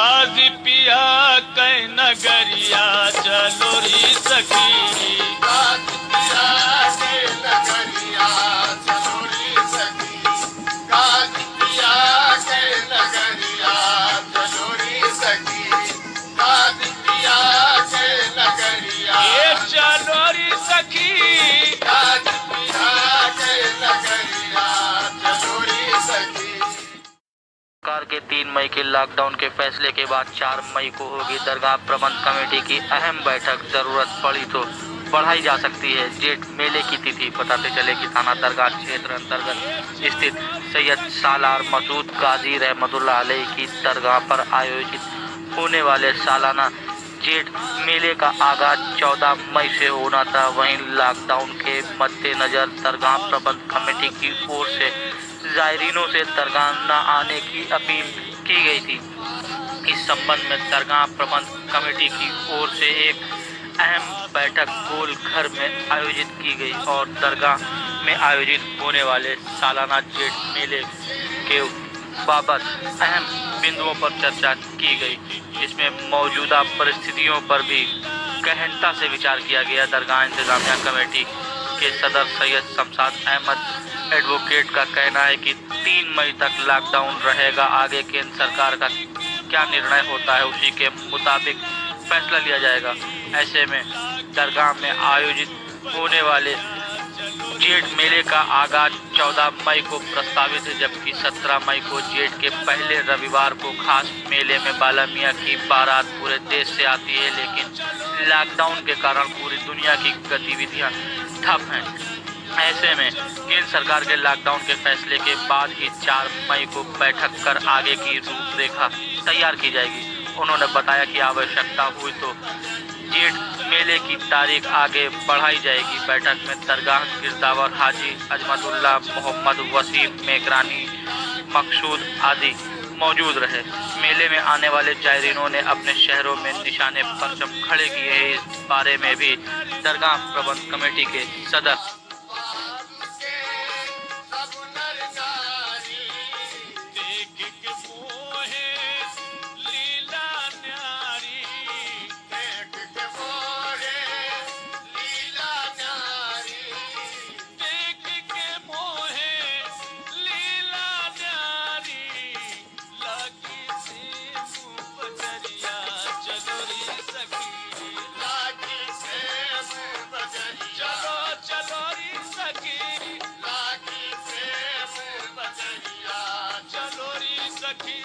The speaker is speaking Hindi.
गाजी पिया कै नगरिया चलो री सखी। गाजी पिया कै नगरिया चलो री सखी। गाजी पिया कै नगरिया चलो री सखी। गाजी पिया कै नगरिया ये चलो री सखी। गाजी पिया कै नगरिया चलो री सखी। सरकार के 3 मई के लॉकडाउन के फैसले के बाद 4 मई को होगी दरगाह प्रबंध कमेटी की अहम बैठक। जरूरत पड़ी तो बढ़ाई जा सकती है जेठ मेले की तिथि। बताते चले कि थाना दरगाह क्षेत्र अंतर्गत स्थित सैयद सालार मसूद गाजी रहमतुल्लाह अलैह की दरगाह पर आयोजित होने वाले सालाना जेठ मेले का आगाज 14 मई से होना था। वहीं लॉकडाउन के मद्देनजर दरगाह प्रबंध कमेटी की ओर से जायरीनों से दरगाह न आने की अपील की गई थी। इस संबंध में दरगाह प्रबंध कमेटी की ओर से एक अहम बैठक गोल घर में आयोजित की गई और दरगाह में आयोजित होने वाले सालाना जेठ मेले के बाबत अहम बिंदुओं पर चर्चा की गई। इसमें मौजूदा परिस्थितियों पर भी गहनता से विचार किया गया। दरगाह इंतजामिया कमेटी के सदर सैयद शमशाद अहमद एडवोकेट का कहना है कि 3 मई तक लॉकडाउन रहेगा। आगे केंद्र सरकार का क्या निर्णय होता है उसी के मुताबिक फैसला लिया जाएगा। ऐसे में दरगाह में आयोजित होने वाले जेठ मेले का आगाज 14 मई को प्रस्तावित है, जबकि 17 मई को जेठ के पहले रविवार को खास मेले में बाला मियाँ की बारात पूरे देश से आती है। लेकिन लॉकडाउन के कारण पूरी दुनिया की गतिविधियां ठप हैं। ऐसे में केंद्र सरकार के लॉकडाउन के फैसले के बाद ही 4 मई को बैठक कर आगे की रूपरेखा तैयार की जाएगी। उन्होंने बताया कि आवश्यकता हुई तो जेठ मेले की तारीख आगे बढ़ाई जाएगी। बैठक में दरगाह गिरदावर हाजी अजमतुल्लाह मोहम्मद वसीम मेकरानी मकसूद आदि मौजूद रहे। मेले में आने वाले जायरीनों ने अपने शहरों में निशाने परचम खड़े किए हैं। इस बारे में भी दरगाह प्रबंध कमेटी के सदस्य सखी।